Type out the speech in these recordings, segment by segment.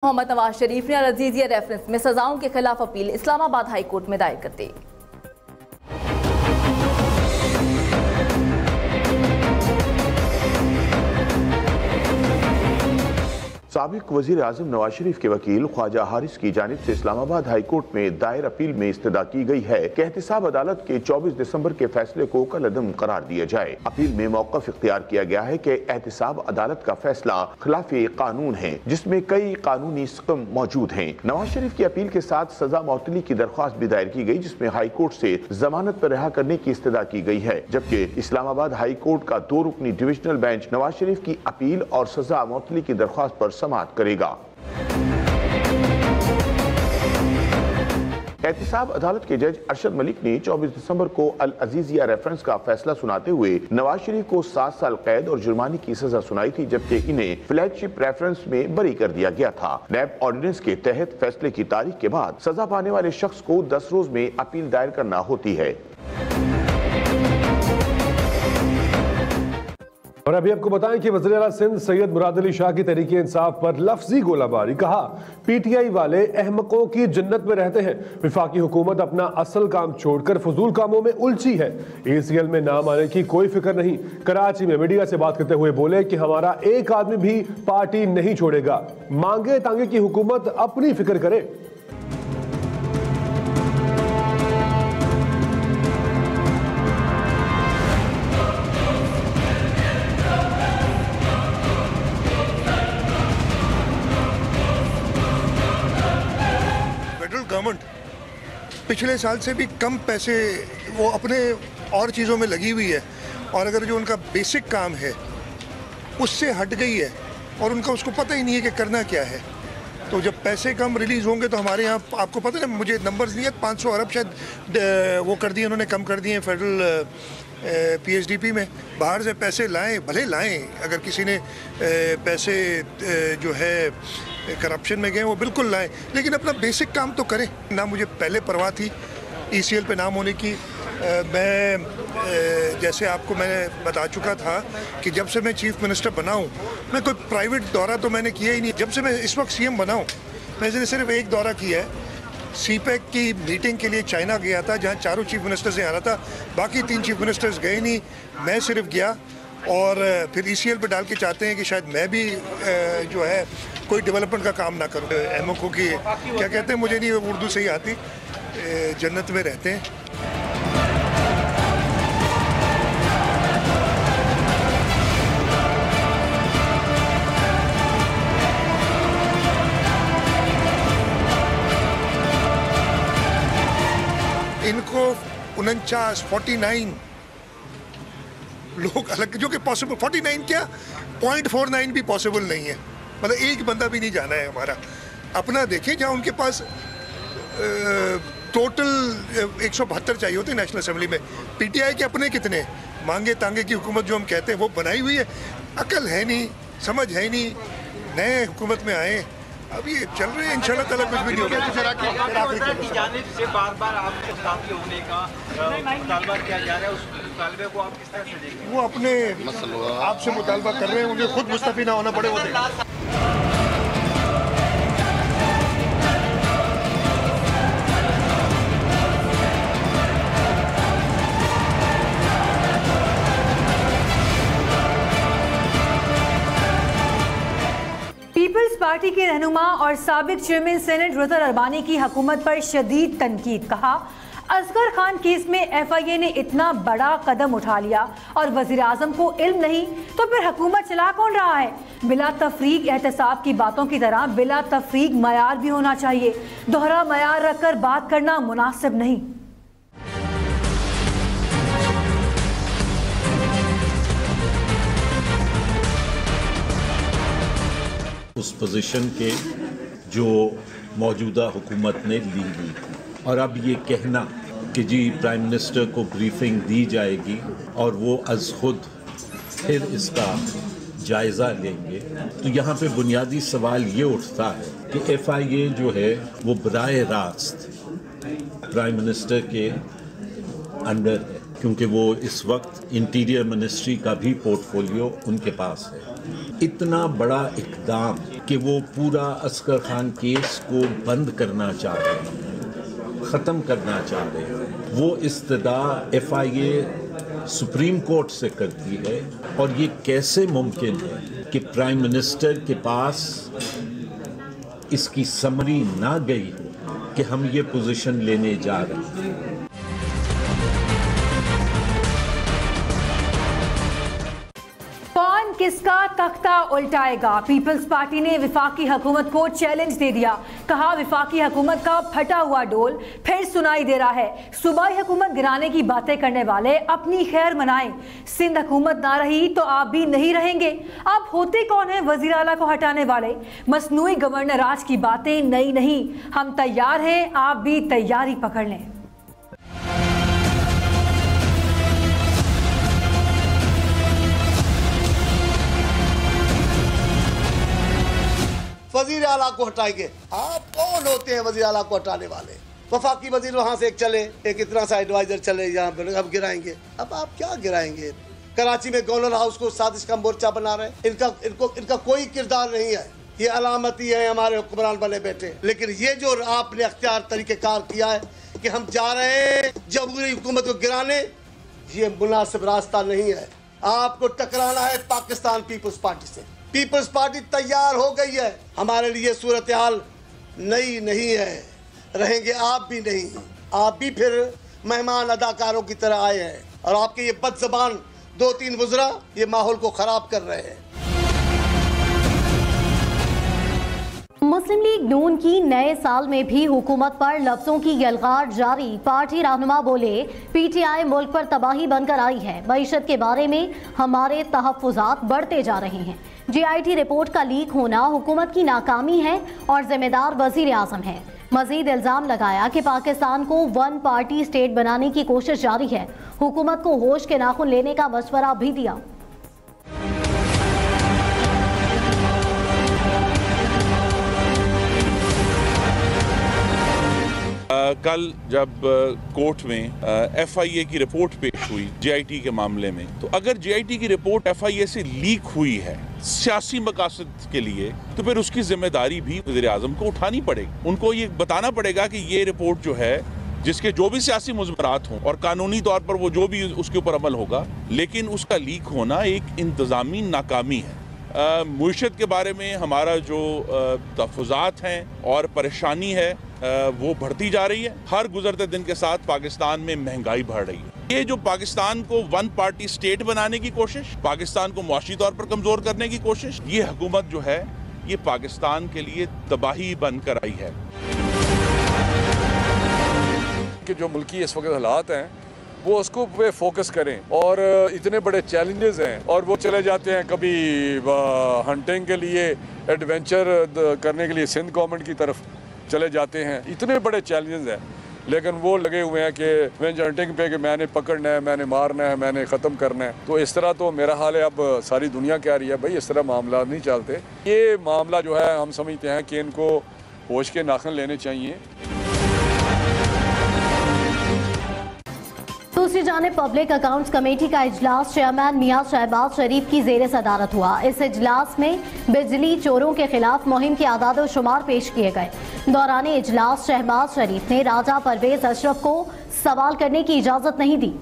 मोहम्मद नवाज शरीफ ने Al-Azizia reference में सजाओं के खिलाफ अपील इस्लामाबाद हाई कोर्ट में दायर कर दी। साबिक वज़ीर आज़म नवाज शरीफ के वकील ख्वाजा हारिस की जानिब से इस्लामाबाद हाई कोर्ट में दायर अपील में इस्तदा की गई है कि एहतिसाब अदालत के 24 दिसंबर के फैसले को कलअदम करार दिया जाए। अपील में मौक़िफ़ इख्तियार किया गया है कि एहतिसाब अदालत का फैसला खिलाफ़े कानून है, जिसमें कई कानूनी स्कम मौजूद हैं। नवाज शरीफ की अपील के साथ सजा मअतली की दरख्वास्त भी दायर की गई, जिसमें हाई कोर्ट से जमानत पर रिहा करने की इस्तदा की गई है, जबकि इस्लामाबाद हाई कोर्ट का 2 रुकनी डिविजनल बेंच नवाज शरीफ की अपील और सजा मअतली की दरख्वास्त पर समाअत करेगा। एहतिसाब अदालत के जज अरशद मलिक ने 24 दिसंबर को अल-अज़ीज़िया रेफरेंस का फैसला सुनाते हुए नवाज शरीफ को 7 साल कैद और जुर्माने की सजा सुनाई थी, जबकि इन्हें फ्लैगशिप रेफरेंस में बरी कर दिया गया था। नैब ऑर्डिनेंस के तहत फैसले की तारीख के बाद सजा पाने वाले शख्स को 10 रोज में अपील दायर करना होती है। और अभी आपको बताएं कि वज़ीर आला सिंध सैयद मुराद अली शाह की तहरीक इंसाफ पर लफ्जी गोलाबारी। कहा, पीटीआई वाले अहमकों की जन्नत में रहते हैं। वफाकी हुकूमत अपना असल काम छोड़कर फजूल कामों में उलझी है। ACL में नाम आने की कोई फिक्र नहीं। कराची में मीडिया से बात करते हुए बोले कि हमारा एक आदमी भी पार्टी नहीं छोड़ेगा। मांगे तांगे की हुकूमत अपनी फिक्र करे। गवर्नमेंट पिछले साल से भी कम पैसे वो अपने और चीज़ों में लगी हुई है, और अगर जो उनका बेसिक काम है उससे हट गई है और उनका उसको पता ही नहीं है कि करना क्या है। तो जब पैसे कम रिलीज़ होंगे तो हमारे यहाँ, आपको पता है ना, मुझे नंबर्स नहीं है, 500 अरब शायद वो कर दिए उन्होंने, कम कर दिए फेडरल PSDP में। बाहर से पैसे लाएं, भले लाएं, अगर किसी ने पैसे जो है करप्शन में गए वो बिल्कुल लाएं, लेकिन अपना बेसिक काम तो करें ना। मुझे पहले परवाह थी ECL पे नाम होने की। मैं जैसे आपको मैंने बता चुका था कि जब से मैं चीफ मिनिस्टर बना हूँ, मैं कोई प्राइवेट दौरा तो मैंने किया ही नहीं। जब से मैं इस वक्त CM बना हूँ, मैंने सिर्फ एक दौरा किया है। CPEC की मीटिंग के लिए चाइना गया था, जहाँ 4 चीफ मिनिस्टर से आना था, बाकी 3 चीफ मिनिस्टर्स गए नहीं, मैं सिर्फ गया। और फिर ECL पे डाल के चाहते हैं कि शायद मैं भी जो है कोई डेवलपमेंट का काम ना करूं। अहमकों की क्या कहते हैं, मुझे नहीं उर्दू सही आती, जन्नत में रहते हैं। इनको 49 लोग अलग, जो कि पॉसिबल 49 क्या 0.49 भी पॉसिबल नहीं है। मतलब एक बंदा भी नहीं जाना है हमारा। अपना देखें, जहाँ उनके पास टोटल 172 चाहिए होते हैं नेशनल असेंबली में। PTI के अपने कितने? मांगे तांगे की हुकूमत जो हम कहते हैं वो बनाई हुई है। अकल है नहीं, समझ है नहीं। नए हुकूमत में आए, अभी चल रहे हैं, इंशाल्लाह ताला कुछ भी नहीं होगा। बार-बार आपके मुताबिक होने का मुतालबा किया जा रहा है, उस मुतालबे को आप किस तरह से देखते हैं? वो अपने आपसे मुतालबा कर रहे हैं, उन्हें खुद मुस्तफी ना होना पड़े वो देखें। पीपल्स पार्टी के रहनुमा और साबिक चेयरमैन सेनेट रुतर अरबानी की हुकूमत पर शदीद तनकीद। कहा, असगर खान केस में FIA ने इतना बड़ा कदम उठा लिया और वज़ीर आज़म को इल्म नहीं, तो फिर हुकूमत चला कौन रहा है? बिला तफरीक एहतसाब की बातों की तरह बिला तफरीक मयार भी होना चाहिए। दोहरा मयार रखकर बात करना मुनासिब नहीं। उस पोजीशन के जो मौजूदा हुकूमत ने ली हुई थी, और अब ये कहना कि जी प्राइम मिनिस्टर को ब्रीफिंग दी जाएगी और वो अज खुद फिर इसका जायज़ा लेंगे, तो यहाँ पे बुनियादी सवाल ये उठता है कि FIA जो है वो बराह रास्त प्राइम मिनिस्टर के अंडर है, क्योंकि वो इस वक्त इंटीरियर मिनिस्ट्री का भी पोर्टफोलियो उनके पास है। इतना बड़ा इकदाम कि वो पूरा असगर खान केस को बंद करना चाह रहे हैं, ख़त्म करना चाह रहे हैं। वो इस्तदा FIA सुप्रीम कोर्ट से करती है और ये कैसे मुमकिन है कि प्राइम मिनिस्टर के पास इसकी समरी ना गई हो कि हम ये पोजीशन लेने जा रहे हैं। कौन किसका तख्ता उल्टाएगा? पीपल्स पार्टी ने विफाकी हुकूमत को चैलेंज दे दिया। कहा विफाकी हुकूमत का फटा हुआ डोल फिर सुनाई दे रहा है। सूबाई हुकूमत गिराने की बातें करने वाले अपनी खैर मनाएं। सिंध हुकूमत ना रही तो आप भी नहीं रहेंगे। अब होते कौन है वजीर आला को हटाने वाले? मसनूई गवर्नर राज की बातें नई नहीं। हम तैयार हैं, आप भी तैयारी पकड़ लें। वजीर आला को हटाएंगे। आप कौन होते हैं वजीर आला को हटाने वाले? वफाकी वजीर वहां से एक चले, एक इतना सा एडवाइजर चले, यहाँ पर अब गिराएंगे। अब आप क्या गिराएंगे? कराची में गवर्नर हाउस को साजिश का मोर्चा बना रहे हैं। इनका कोई किरदार नहीं है। ये अलामती है हमारे हुक्मरान बने बैठे। लेकिन ये जो आपने अख्तियार तरीक़ेकार किया है कि हम जा रहे हैं जमहूरी हुकूमत को गिराने, ये मुनासिब रास्ता नहीं है। आपको टकराना है पाकिस्तान पीपल्स पार्टी से। पीपल्स पार्टी तैयार हो गई है। हमारे लिए सूरत हाल नई नहीं है। रहेंगे आप भी नहीं। आप भी फिर मेहमान अदाकारों की तरह आए हैं और आपके ये बदज़बान 2-3 वज़रा ये माहौल को ख़राब कर रहे हैं। मुस्लिम लीग नून की नए साल में भी हुकूमत पर लफ्जों की यलगार जारी। पार्टी रहनुमा बोले PTI मुल्क पर तबाही बनकर आई है। मईशत के बारे में हमारे तहफ़्फ़ुज़ात बढ़ते जा रहे हैं। GIT रिपोर्ट का लीक होना हुकूमत की नाकामी है और जिम्मेदार वज़ीर आज़म है। मजीद इल्ज़ाम लगाया कि पाकिस्तान को 1 पार्टी स्टेट बनाने की कोशिश जारी है। हुकूमत को होश के नाखून लेने का मशवरा भी दिया। कल जब कोर्ट में FIA की रिपोर्ट पेश हुई GIT के मामले में, तो अगर GIT की रिपोर्ट FIA से लीक हुई है सियासी मकासद के लिए, तो फिर उसकी जिम्मेदारी भी वज़ीर आज़म को उठानी पड़ेगी। उनको ये बताना पड़ेगा कि ये रिपोर्ट जो है, जिसके जो भी सियासी मुज़मरात हों और कानूनी तौर पर वो जो भी उसके ऊपर अमल होगा, लेकिन उसका लीक होना एक इंतज़ामी नाकामी है। मुईशत के बारे में हमारा जो तहफ़्फ़ुज़ात हैं और परेशानी है वो बढ़ती जा रही है। हर गुजरते दिन के साथ पाकिस्तान में महंगाई बढ़ रही है। ये जो पाकिस्तान को 1 पार्टी स्टेट बनाने की कोशिश, पाकिस्तान को मुआशी तौर पर कमज़ोर करने की कोशिश, ये हुकूमत जो है ये पाकिस्तान के लिए तबाही बनकर आई है। कि जो मुल्की इस वक्त हालात हैं वो उसको पे फोकस करें और इतने बड़े चैलेंजेस हैं और वो चले जाते हैं कभी हंटिंग के लिए, एडवेंचर करने के लिए सिंध गवर्नमेंट की तरफ चले जाते हैं। इतने बड़े चैलेंजेस हैं, लेकिन वो लगे हुए हैं कि वेंचर हंटिंग पे कि मैंने पकड़ना है, मैंने मारना है, मैंने ख़त्म करना है। तो इस तरह तो मेरा हाल है। अब सारी दुनिया कह रही है भाई इस तरह मामला नहीं चलते। ये मामला जो है हम समझते हैं कि इनको होश के नाखून लेने चाहिए। दूसरी जानिब पब्लिक अकाउंट्स कमेटी का इजलास चेयरमैन मियां शहबाज शरीफ की जेर सदारत हुआ। इस इजलास में बिजली चोरों के खिलाफ मुहिम के आदाद व शुमार पेश किए गए। दौरान इजलास शहबाज शरीफ ने राजा परवेज अशरफ को सवाल करने की इजाजत नहीं दी।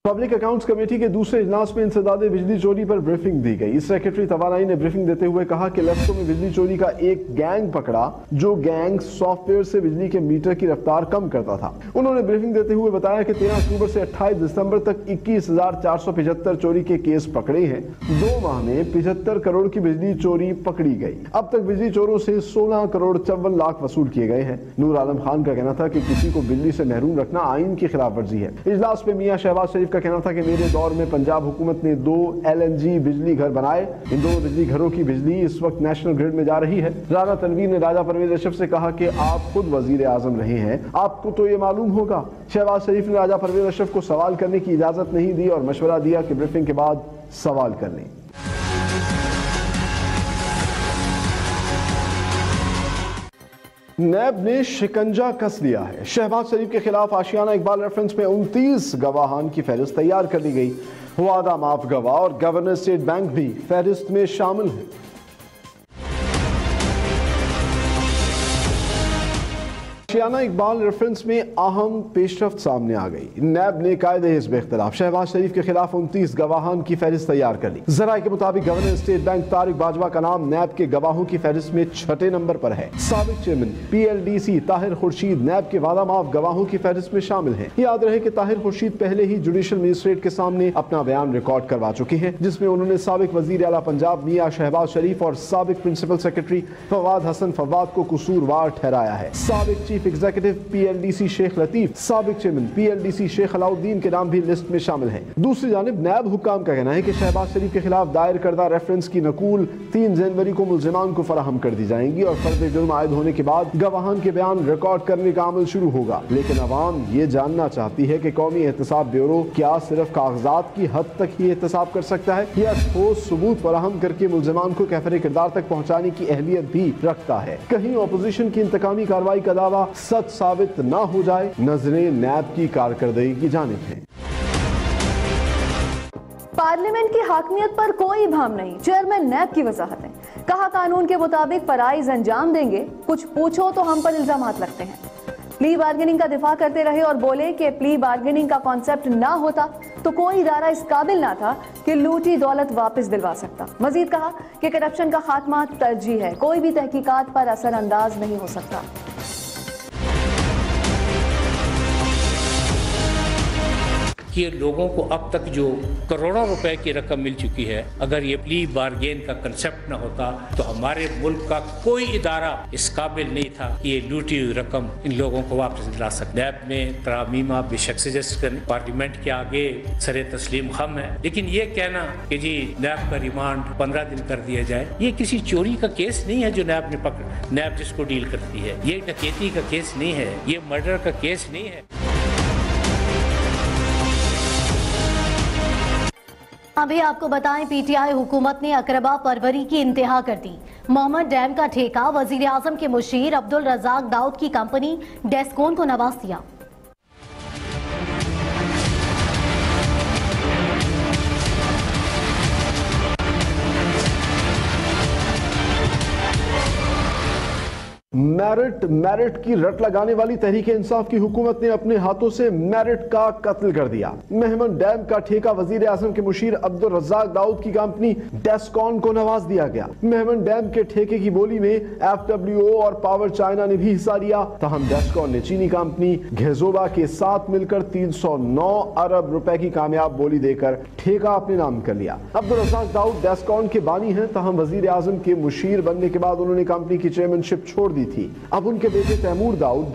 पब्लिक अकाउंट्स कमेटी के दूसरे इजलास में इंसदाद बिजली चोरी पर ब्रीफिंग दी गई। सेक्रेटरी तवानाई ने ब्रीफिंग देते हुए कहा कि लफ्जों में बिजली चोरी का एक गैंग पकड़ा जो गैंग सॉफ्टवेयर से बिजली के मीटर की रफ्तार कम करता था। उन्होंने ब्रीफिंग देते हुए बताया कि 13 अक्टूबर से 28 दिसंबर तक 21,475 चोरी के केस पकड़े हैं। 2 माह में 75 करोड़ की बिजली चोरी पकड़ी गई। अब तक बिजली चोरों से 16 करोड़ 54 लाख वसूल किए गए हैं। नूर आलम खान का कहना था कि किसी को बिजली से महरूम रखना आइन की खिलाफ वर्जी है। इजलास में मियां शहबाज शरीफ का कहना था कि मेरे दौर में पंजाब हुकूमत ने 2 LNG बिजली घर बनाए। इन 2 बिजली घरों की बिजली इस वक्त नेशनल ग्रिड में जा रही है। राना तनवीर ने राजा परवेज अशरफ से कहा कि आप खुद वजीर आजम रहे हैं, आपको तो ये मालूम होगा। शहबाज शरीफ ने राजा परवेज अशरफ को सवाल करने की इजाजत नहीं दी और मशवरा दिया कि ब्रीफिंग के बाद सवाल कर लें। नैब ने शिकंजा कस लिया है। शहबाज शरीफ के खिलाफ आशियाना इकबाल रेफरेंस में 29 गवाहान की फहरिस्त तैयार कर ली गई। वादा माफ गवाह और गवर्नर स्टेट बैंक भी फहरिस्त में शामिल है। आशियाना इकबाल रेफरेंस में अहम पेशरफ्त सामने आ गई। नैब ने कायदे हिज़्ब इख्तिलाफ शहबाज शरीफ के खिलाफ 29 गवाहान की फहरिस्त तैयार कर ली। ज़राए के मुताबिक governor state bank Tariq Bajwa का नाम नैब के गवाहों की फहरिस्त में 6ठे नंबर पर है। साबिक चेयरमैन PLDC ताहिर खुर्शीद नैब के वादा माफ गवाहों की फहरिस्त में शामिल है। याद रहे कि ताहिर खुर्शीद पहले ही जुडिशल मजिस्ट्रेट के सामने अपना बयान रिकॉर्ड करवा चुके हैं, जिसमें उन्होंने साबिक वजीर आला पंजाब मियां शहबाज शरीफ और साबिक प्रिंसिपल सेक्रेटरी फवाद हसन फवाद को कसूरवार ठहराया है। साबिक chief executive PLDC Sheikh Latif, साबिक चेयरमैन PLDC शेख अलाउद्दीन के नाम भी लिस्ट में शामिल हैं। दूसरी जानिब नैब हुक्काम का कहना है कि शहबाज शरीफ के खिलाफ दायर करदा रेफरेंस की नकूल 3 जनवरी को मुल्जिमान को फराहम कर दी जाएंगी और फर्द जुर्म आयद होने के बाद गवाहान के बयान रिकॉर्ड करने का अमल शुरू होगा। लेकिन अवाम ये जानना चाहती है कि कौमी एहतसाब ब्यूरो क्या सिर्फ कागजात की हद तक ही एहतसाब कर सकता है या ठोस सबूत फराहम करके मुल्जिमान को कैफरे किरदार तक पहुँचाने की अहलियत भी रखता है। कहीं अपोजिशन की इंतकामी कार्रवाई का दावा सच साबित ना हो जाए। नजरें नैब की कारकर्दगी की जानिब हैं। पार्लियामेंट की हाकमियत पर कोई भाम नहीं, चेयरमैन नैब की वजाहत है। कहा कानून के मुताबिक फराइज अंजाम देंगे, कुछ पूछो तो हम पर इल्जामात लगते हैं। प्ली बार्गेनिंग का दिफा करते रहे और बोले कि प्ली बार्गेनिंग का कॉन्सेप्ट ना होता तो कोई इदारा इस काबिल ना था कि लूटी दौलत वापस दिलवा सकता। मजीद कहा कि करप्शन का खात्मा तरजीह है, कोई भी तहकीकात पर असरअंदाज नहीं हो सकता। कि लोगों को अब तक जो करोड़ों रुपए की रकम मिल चुकी है, अगर ये प्ली बार्गेन का कंसेप्ट ना होता तो हमारे मुल्क का कोई इदारा इस काबिल नहीं था कि ये लूटी हुई रकम इन लोगों को वापस दिला सके। नैब में तरामीम आप बेशक सजेस्ट करें, पार्लियामेंट के आगे सरे तस्लीम खम है, लेकिन ये कहना कि जी नैब का रिमांड 15 दिन कर दिया जाए, ये किसी चोरी का केस नहीं है जो नैब ने पकड़ा, नैब जिसको डील करती है। ये डकैती का केस नहीं है, ये मर्डर का केस नहीं है। अभी आपको बताएं, PTI हुकूमत ने अकरबा परवरी की इंतहा कर दी। मोहम्मद डैम का ठेका वजीर आजम के मुशीर अब्दुल रज़ाक दाऊद की कंपनी डेस्कॉन को नवाज दिया। मेरिट की रट लगाने वाली तहरीक इंसाफ की हुकूमत ने अपने हाथों से मेरिट का कत्ल कर दिया। मेहमन डैम का ठेका वजीर आजम के मुशीर अब्दुल रज़ाक दाऊद की कंपनी डेस्कॉन को नवाज दिया गया। मेहमन डैम के ठेके की बोली में FWO और पावर चाइना ने भी हिस्सा लिया। तहम डेस्कॉन ने चीनी कंपनी घेजोबा के साथ मिलकर 309 अरब रुपए की कामयाब बोली देकर ठेका अपने नाम कर लिया। अब्दुल रज़ाक दाऊद डेस्कॉन के बानी हैं, तहम वजीर आजम के मुशीर बनने के बाद उन्होंने कंपनी की चेयरमैनशिप छोड़ दी थी। अब उनके बेटे तैमूर दाऊद